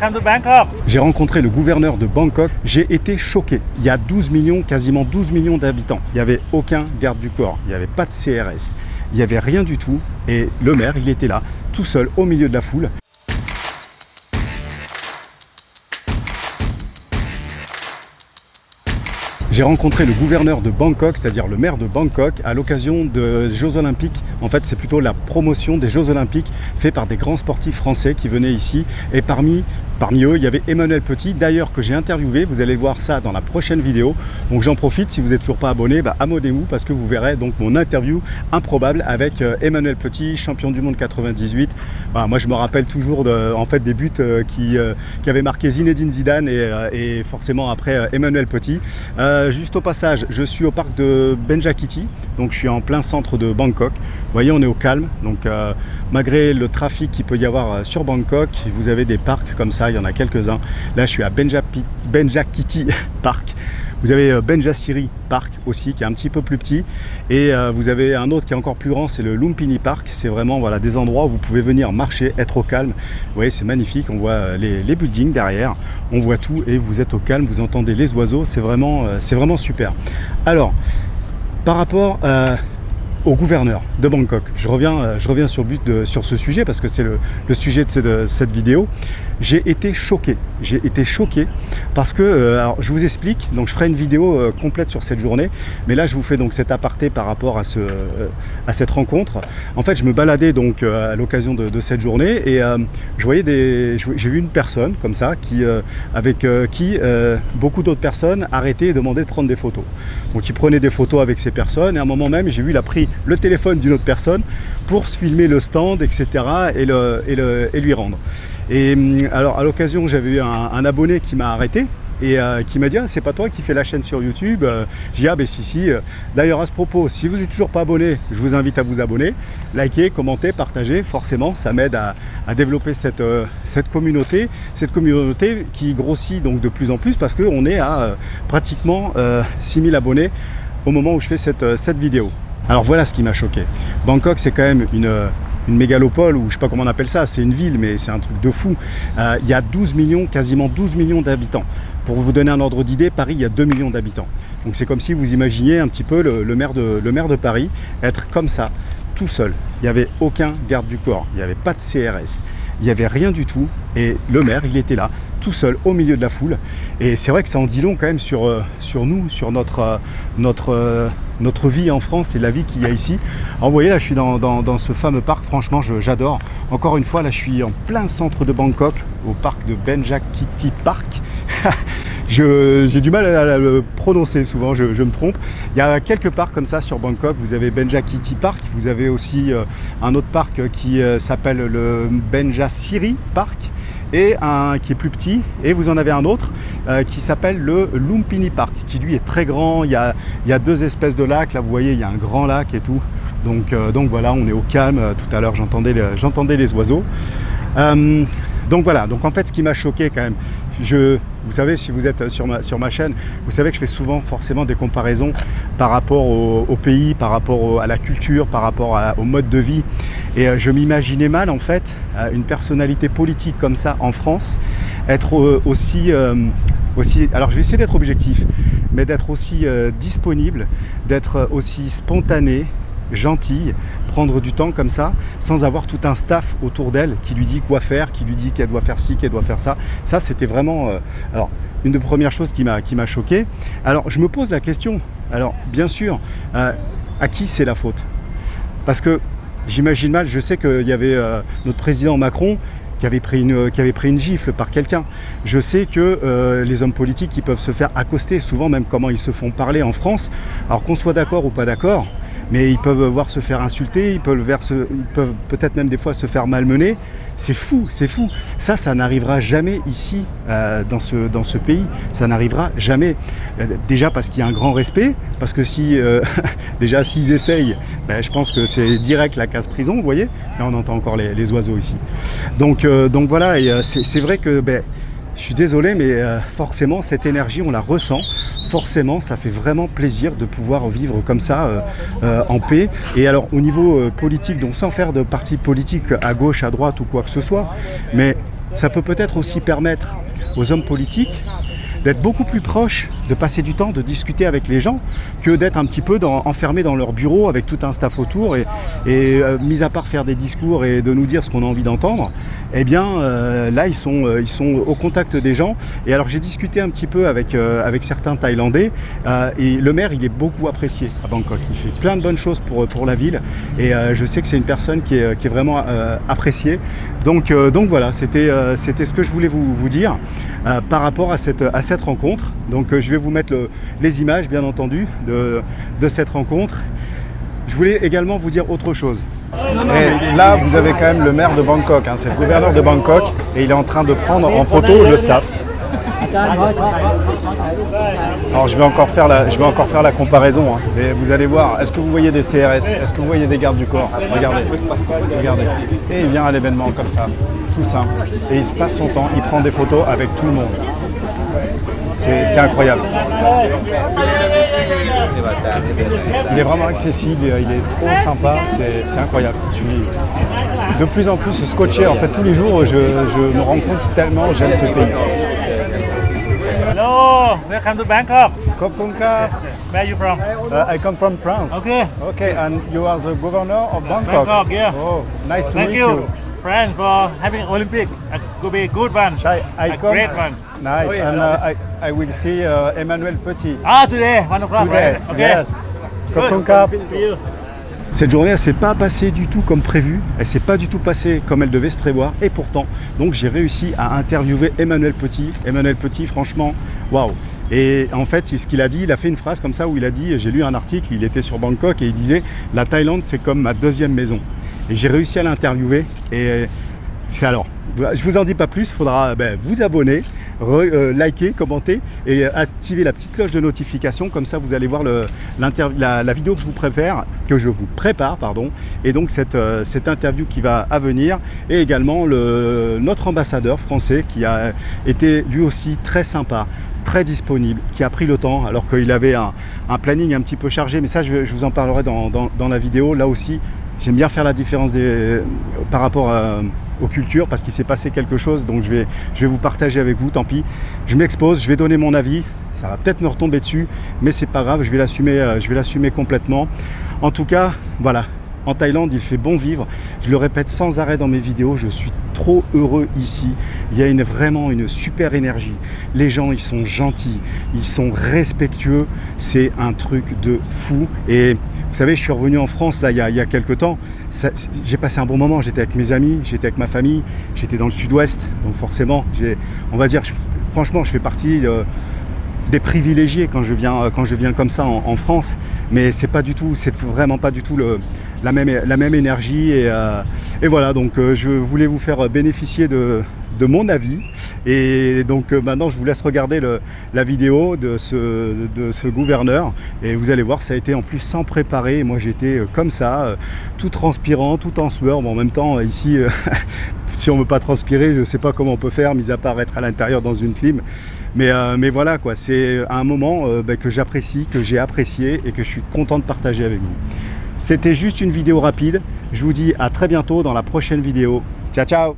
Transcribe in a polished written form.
Welcome to Bangkok. J'ai rencontré le gouverneur de Bangkok, j'ai été choqué. Il y a 12 millions, quasiment 12 millions d'habitants. Il n'y avait aucun garde du corps, il n'y avait pas de CRS, il n'y avait rien du tout. Et le maire, il était là, tout seul, au milieu de la foule. J'ai rencontré le gouverneur de Bangkok, c'est-à-dire le maire de Bangkok, à l'occasion des Jeux Olympiques. En fait, c'est plutôt la promotion des Jeux Olympiques faits par des grands sportifs français qui venaient ici. Et parmi eux, il y avait Emmanuel Petit, d'ailleurs que j'ai interviewé. Vous allez voir ça dans la prochaine vidéo. Donc j'en profite, si vous n'êtes toujours pas abonné, abonnez-vous parce que vous verrez donc mon interview improbable avec Emmanuel Petit, champion du monde 98. Moi, je me rappelle toujours des buts qui avaient marqué Zinedine Zidane et forcément après Emmanuel Petit. Juste au passage, je suis au parc de Benjakiti, donc je suis en plein centre de Bangkok. Vous voyez, on est au calme, donc malgré le trafic qu'il peut y avoir sur Bangkok, vous avez des parcs comme ça, il y en a quelques-uns. Là, je suis à Benjakiti Park. Vous avez Benjasiri Park aussi, qui est un petit peu plus petit. Et vous avez un autre qui est encore plus grand, c'est le Lumpini Park. C'est vraiment des endroits où vous pouvez venir marcher, être au calme. Vous voyez, c'est magnifique. On voit les buildings derrière. On voit tout et vous êtes au calme. Vous entendez les oiseaux. C'est vraiment super. Alors, par rapport au gouverneur de Bangkok, je reviens sur ce sujet parce que c'est le sujet de cette vidéo. J'ai été choqué parce que, alors je vous explique, donc je ferai une vidéo complète sur cette journée, mais là je vous fais donc cet aparté par rapport à cette rencontre. En fait, je me baladais donc à l'occasion de cette journée et je voyais j'ai vu une personne comme ça avec qui beaucoup d'autres personnes arrêtaient et demandaient de prendre des photos. Donc il prenait des photos avec ces personnes et à un moment même, j'ai vu, il a pris le téléphone d'une autre personne pour se filmer le stand, etc. et lui rendre. Et alors à l'occasion, j'avais eu un abonné qui m'a arrêté et qui m'a dit c'est pas toi qui fais la chaîne sur YouTube. J'ai dit si. D'ailleurs à ce propos, si vous n'êtes toujours pas abonné, je vous invite à vous abonner, liker, commenter, partager. Forcément, ça m'aide à développer cette communauté qui grossit donc de plus en plus parce qu'on est à pratiquement 6000 abonnés au moment où je fais cette vidéo. Alors voilà ce qui m'a choqué. Bangkok, c'est quand même une mégalopole, ou je sais pas comment on appelle ça, c'est une ville, mais c'est un truc de fou. Il y a 12 millions, quasiment 12 millions d'habitants. Pour vous donner un ordre d'idée, Paris, il y a 2 millions d'habitants. Donc c'est comme si vous imaginiez un petit peu le maire de Paris être comme ça, tout seul. Il n'y avait aucun garde du corps, il n'y avait pas de CRS, il n'y avait rien du tout. Et le maire, il était là, tout seul, au milieu de la foule. Et c'est vrai que ça en dit long quand même sur nous, sur notre vie en France et la vie qu'il y a ici. Alors vous voyez, là je suis dans ce fameux parc, franchement j'adore. Encore une fois, là je suis en plein centre de Bangkok, au parc de Benjakiti Park. J'ai du mal à le prononcer souvent, je me trompe. Il y a quelques parcs comme ça sur Bangkok. Vous avez Benjakiti Park, vous avez aussi un autre parc qui s'appelle le Benjasiri Park, et un qui est plus petit, et vous en avez un autre qui s'appelle le Lumpini Park, qui lui est très grand. Il y a deux espèces de lacs, là vous voyez, il y a un grand lac et tout. Donc voilà, on est au calme. Tout à l'heure j'entendais les oiseaux. Donc voilà, donc en fait ce qui m'a choqué quand même, vous savez, si vous êtes sur ma chaîne, vous savez que je fais souvent forcément des comparaisons par rapport au pays, par rapport à la culture, par rapport au mode de vie. Et je m'imaginais mal en fait une personnalité politique comme ça en France être aussi, alors je vais essayer d'être objectif, mais d'être aussi disponible, d'être aussi spontané, gentille, prendre du temps comme ça, sans avoir tout un staff autour d'elle qui lui dit quoi faire, qui lui dit qu'elle doit faire ci, qu'elle doit faire ça. Ça, c'était vraiment alors une des premières choses qui m'a choqué. Alors, je me pose la question, alors bien sûr, à qui c'est la faute? Parce que j'imagine mal, je sais qu'il y avait notre président Macron qui avait pris une gifle par quelqu'un. Je sais que les hommes politiques, ils peuvent se faire accoster, souvent même comment ils se font parler en France, alors qu'on soit d'accord ou pas d'accord, mais ils peuvent voir se faire insulter, ils peuvent peut-être même des fois se faire malmener. C'est fou, c'est fou. Ça n'arrivera jamais ici, dans ce pays. Ça n'arrivera jamais. Déjà parce qu'il y a un grand respect, parce que déjà s'ils essayent, je pense que c'est direct la casse-prison, vous voyez. Là on entend encore les oiseaux ici. Donc voilà, et c'est vrai que je suis désolé, mais forcément cette énergie on la ressent. Forcément, ça fait vraiment plaisir de pouvoir vivre comme ça en paix. Et alors au niveau politique, donc sans faire de parti politique à gauche, à droite ou quoi que ce soit, mais ça peut peut-être aussi permettre aux hommes politiques d'être beaucoup plus proches, de passer du temps, de discuter avec les gens, que d'être un petit peu enfermés dans leur bureau avec tout un staff autour et mis à part faire des discours et de nous dire ce qu'on a envie d'entendre, eh bien là ils sont au contact des gens. Et alors j'ai discuté un petit peu avec certains Thaïlandais et le maire il est beaucoup apprécié à Bangkok, il fait plein de bonnes choses pour la ville et je sais que c'est une personne qui est vraiment appréciée. Donc voilà, c'était ce que je voulais vous dire par rapport à cette rencontre. Donc je vais vous mettre les images bien entendu de cette rencontre. Je voulais également vous dire autre chose. Et là vous avez quand même le maire de Bangkok, hein, c'est le gouverneur de Bangkok et il est en train de prendre en photo le staff. Alors je vais encore faire la comparaison, hein, mais vous allez voir, est-ce que vous voyez des CRS, est-ce que vous voyez des gardes du corps? Regardez. Et il vient à l'événement comme ça, tout simple. Et il se passe son temps, il prend des photos avec tout le monde. C'est incroyable. Il est vraiment accessible, il est trop sympa, c'est incroyable. Je suis de plus en plus scotché. En fait, tous les jours, je me rends compte tellement j'aime ce pays. Hello, welcome to Bangkok. Kopkunka. Where are you from? I come from France. Okay. Okay, and you are the governor of Bangkok. Bangkok, yeah. Oh, nice to Thank meet you, you. friend, for having Olympic. It could be a good one. I A come. great one. Nice, and I will see Emmanuel Petit. Today, 1 o'clock, Today, right? Okay. yes. Good. Kopkunka. See you. Cette journée, elle s'est pas passée du tout comme prévu, elle s'est pas du tout passée comme elle devait se prévoir, et pourtant, donc j'ai réussi à interviewer Emmanuel Petit. Emmanuel Petit, franchement, waouh! Et en fait, c'est ce qu'il a dit, il a fait une phrase comme ça où il a dit, j'ai lu un article, il était sur Bangkok et il disait, la Thaïlande c'est comme ma deuxième maison. Et j'ai réussi à l'interviewer et c'est alors, je vous en dis pas plus, il faudra vous abonner, liker, commenter et activer la petite cloche de notification, comme ça vous allez voir la vidéo que je vous prépare, pardon, et donc cette interview qui va à venir, et également notre ambassadeur français qui a été lui aussi très sympa, très disponible, qui a pris le temps alors qu'il avait un planning un petit peu chargé, mais ça je vous en parlerai dans la vidéo. Là aussi j'aime bien faire la différence par rapport aux cultures, parce qu'il s'est passé quelque chose, donc je vais vous partager avec vous, tant pis, je m'expose, je vais donner mon avis, ça va peut-être me retomber dessus, mais c'est pas grave, je vais l'assumer complètement. En tout cas, voilà, en Thaïlande il fait bon vivre, je le répète sans arrêt dans mes vidéos, je suis trop heureux ici, il y a vraiment une super énergie, les gens ils sont gentils, ils sont respectueux, c'est un truc de fou. Et vous savez, je suis revenu en France là il y a quelques temps, j'ai passé un bon moment, j'étais avec mes amis, j'étais avec ma famille, j'étais dans le sud-ouest, donc forcément, on va dire, franchement je fais partie des privilégiés quand je viens comme ça en France, mais c'est vraiment pas du tout la même énergie, et voilà, donc je voulais vous faire bénéficier de mon avis, et donc maintenant je vous laisse regarder la vidéo de ce gouverneur, et vous allez voir, ça a été en plus sans préparer. Moi j'étais comme ça, tout transpirant, tout en sueur. Bon, en même temps ici si on veut pas transpirer, je sais pas comment on peut faire, mis à part être à l'intérieur dans une clim, mais voilà quoi, c'est un moment que j'apprécie, que j'ai apprécié et que je suis content de partager avec vous. C'était juste une vidéo rapide, je vous dis à très bientôt dans la prochaine vidéo. Ciao ciao.